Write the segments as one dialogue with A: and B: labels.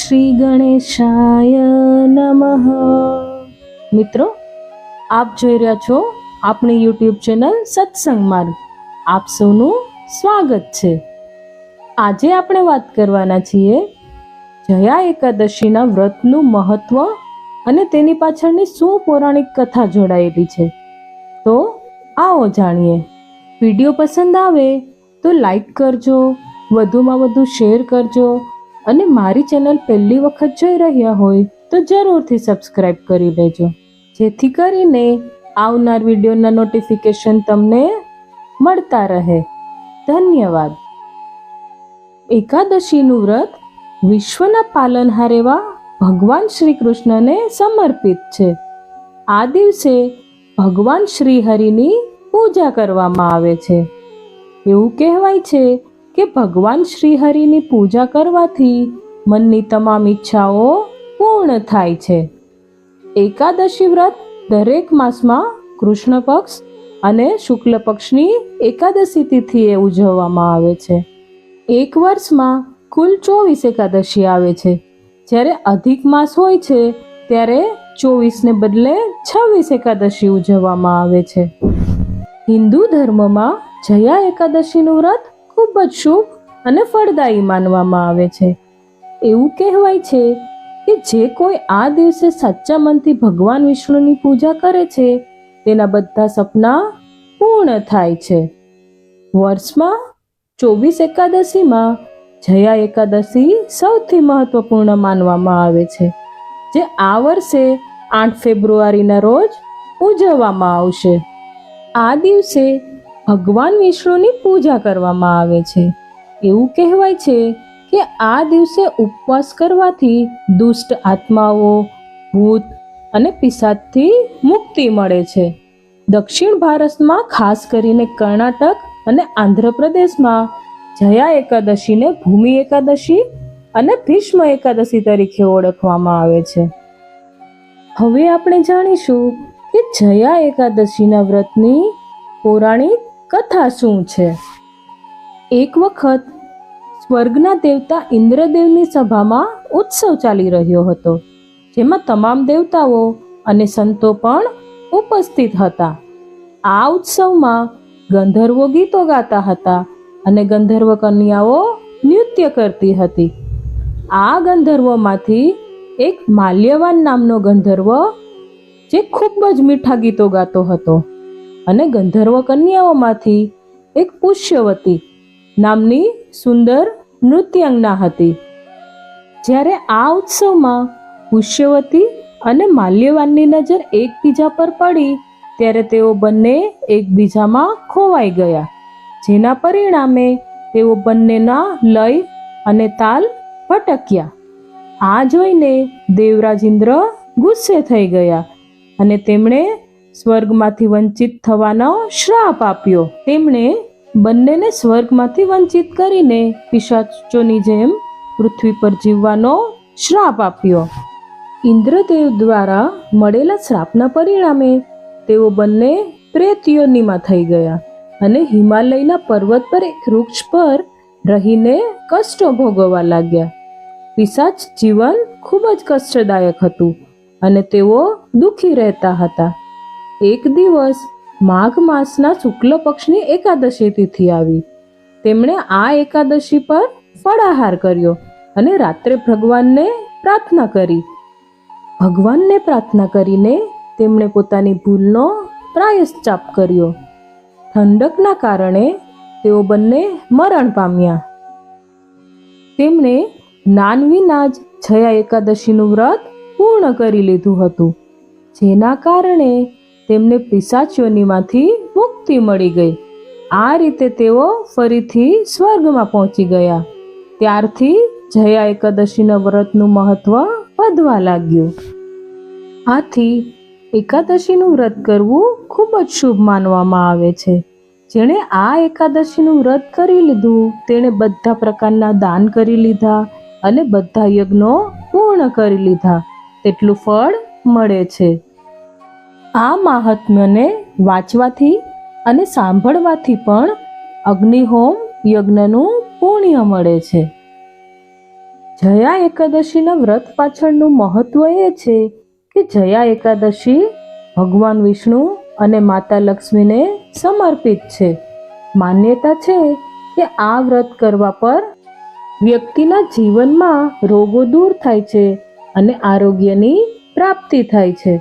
A: શ્રી ગણેશાય નમઃ। મિત્રો, આપ જોઈ રહ્યા છો આપણી યુટ્યુબ ચેનલ સત્સંગ માર્ગ। આપ સૌનું સ્વાગત છે। આજે આપણે વાત કરવાના છીએ જયા એકાદશીના વ્રતનું મહત્વ અને તેની પાછળની શું પૌરાણિક કથા જોડાયેલી છે। તો આવો જાણીએ। વિડીયો પસંદ આવે તો લાઈક કરજો, વધુમાં વધુ શેર કરજો અને મારી ચેનલ પહેલી વખત જોઈ રહ્યા હોય તો જરૂરથી સબસ્ક્રાઇબ કરી લેજો, જેથી કરીને આવનાર વિડીયોના નોટિફિકેશન તમને મળતા રહે। ધન્યવાદ। એકાદશીનું વ્રત વિશ્વના પાલનહાર એવા ભગવાન શ્રી કૃષ્ણને સમર્પિત છે। આ દિવસે ભગવાન શ્રી હરિની પૂજા કરવામાં આવે છે। એવું કહેવાય છે કે ભગવાન શ્રી હરિની પૂજા કરવાથી મનની તમામ ઈચ્છાઓ પૂર્ણ થાય છે। એકાદશી વ્રત દરેક માસમાં કૃષ્ણ પક્ષ અને શુક્લ પક્ષની એકાદશી તિથિએ ઉજવવામાં આવે છે। એક વર્ષમાં કુલ 24 એકાદશી આવે છે, જ્યારે અધિક માસ હોય છે ત્યારે 24 ને બદલે 26 એકાદશી ઉજવવામાં આવે છે। હિન્દુ ધર્મમાં જયા એકાદશીનું વ્રત ખૂબ જ શુભ અને ફળદાયી માનવામાં આવે છે। એવું કહેવાય છે કે જે કોઈ આ દિવસે સાચા મનથી ભગવાન વિષ્ણુની પૂજા કરે છે તેના બધા સપના પૂર્ણ થાય છે। વર્ષમાં 24 એકાદશીમાં જયા એકાદશી સૌથી મહત્વપૂર્ણ માનવામાં આવે છે, જે આ વર્ષે 8 ફેબ્રુઆરીના રોજ ઉજવવામાં આવશે। આ દિવસે ભગવાન વિષ્ણુની પૂજા કરવામાં આવે છે। એવું કહેવાય છે કે આ દિવસે ઉપવાસ કરવાથી દુષ્ટ આત્માઓ, ભૂત અને પિશાચથી મુક્તિ મળે છે। દક્ષિણ ભારતમાં ખાસ કરીને કર્ણાટક અને આંધ્રપ્રદેશમાં જયા એકાદશીને ભૂમિ એકાદશી અને ભીષ્મ એકાદશી તરીકે ઓળખવામાં આવે છે। હવે આપણે જાણીશું કે જયા એકાદશીના વ્રતની પૌરાણિક કથા શું છે। એક વખત સ્વર્ગના દેવતા ઇન્દ્રદેવની સભામાં ઉત્સવ ચાલી રહ્યો હતો, જેમાં તમામ દેવતાઓ અને સંતો પણ ઉપસ્થિત હતા। આ ઉત્સવમાં ગંધર્વો ગીતો ગાતા હતા અને ગંધર્વ કન્યાઓ નૃત્ય કરતી હતી। આ ગંધર્વોમાંથી એક માલ્યવાન નામનો ગંધર્વ, જે ખૂબ જ મીઠા ગીતો ગાતો હતો, અને ગંધર્વ કન્યાઓમાંથી એક પુષ્યવતી નામની સુંદર નૃત્યાંગના હતી। જ્યારે આ ઉત્સવમાં પુષ્યવતી અને માલ્યવાનની નજર એકબીજા પર પડી ત્યારે તેઓ બંને એકબીજામાં ખોવાઈ ગયા, જેના પરિણામે તેઓ બંનેના લય અને તાલ ભટક્યા। આ જોઈને દેવરાજ ઇન્દ્ર ગુસ્સે થઈ ગયા અને તેમણે સ્વર્ગમાંથી વંચિત થવાનો શ્રાપ આપ્યો। તેમણે બંનેને સ્વર્ગમાંથી વંચિત કરીને પિશાચોની જેમ પૃથ્વી પર જીવવાનો શ્રાપ આપ્યો। ઇન્દ્રદેવ દ્વારા મળેલા શ્રાપના પરિણામે તેઓ બંને પ્રેત યોનિમાં થઈ ગયા અને હિમાલયના પર્વત પર એક વૃક્ષ પર રહીને કષ્ટો ભોગવવા લાગ્યા। પિશાચ જીવન ખૂબ જ કષ્ટદાયક હતું અને તેઓ દુઃખી રહેતા હતા। એક દિવસ માઘ માસના શુક્લ પક્ષની એકાદશી તિથિ આવી। તેમણે આ એકાદશી પર ફળાહાર કર્યો અને રાત્રે ભગવાનને પ્રાર્થના કરી। ભગવાનને પ્રાર્થના કરીને તેમણે પોતાની ભૂલનો પ્રાયશ્ચિત કર્યો। ઠંડકના કારણે તેઓ બંને મરણ પામ્યા। તેમણે જ્ઞાન વિના જ જયા એકાદશીનું વ્રત પૂર્ણ કરી લીધું હતું, જેના કારણે તેમને પિશાચ યોનિમાંથી મુક્તિ મળી ગઈ। આ રીતે તેઓ ફરીથી સ્વર્ગમાં પહોંચી ગયા। ત્યારથી જયા એકાદશીના વ્રતનું મહત્વ વધવા લાગ્યું। આથી એકાદશીનું વ્રત કરવું ખૂબ જ શુભ માનવામાં આવે છે। જેણે આ એકાદશીનું વ્રત કરી લીધું તેણે બધા પ્રકારના દાન કરી લીધા અને બધા યજ્ઞો પૂર્ણ કરી લીધા તેટલું ફળ મળે છે। આ મહાત્મ્યને વાંચવાથી અને સાંભળવાથી પણ અગ્નિહોમ યજ્ઞનું પુણ્ય મળે છે। જયા એકાદશીના વ્રત પાછળનું મહત્વ એ છે કે જયા એકાદશી ભગવાન વિષ્ણુ અને માતા લક્ષ્મીને સમર્પિત છે. માન્યતા છે કે આ વ્રત કરવા પર વ્યક્તિના જીવનમાં રોગો દૂર થાય છે અને આરોગ્યની પ્રાપ્તિ થાય છે.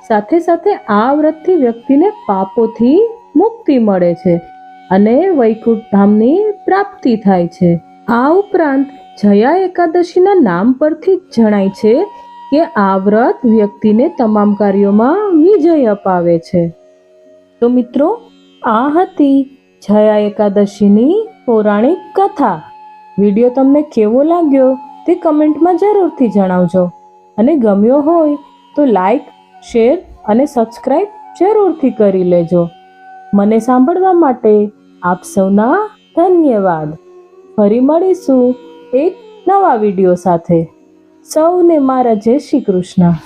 A: સાથે સાથે આ વ્રતથી વ્યક્તિને પાપોથી મુક્તિ મળે છે અને વૈકુંઠ ધામની પ્રાપ્તિ થાય છે. આ ઉપરાંત જયા એકાદશીના નામ પરથી જ જણાય છે કે આ વ્રત વ્યક્તિને તમામ કાર્યોમાં વિજય અપાવે છે. તો મિત્રો, આ હતી જયા એકાદશીની પૌરાણિક કથા. વિડીયો તમને કેવો લાગ્યો તે કમેન્ટમાં જરૂરથી જણાવજો અને ગમ્યો હોય તો લાઈક, શેર અને સબસ્ક્રાઈબ જરૂરથી કરી લેજો. મને સાંભળવા માટે આપ સૌના ધન્યવાદ. ફરી મળીશું એક નવા વિડીયો સાથે. સૌને મારા જય શ્રી કૃષ્ણ.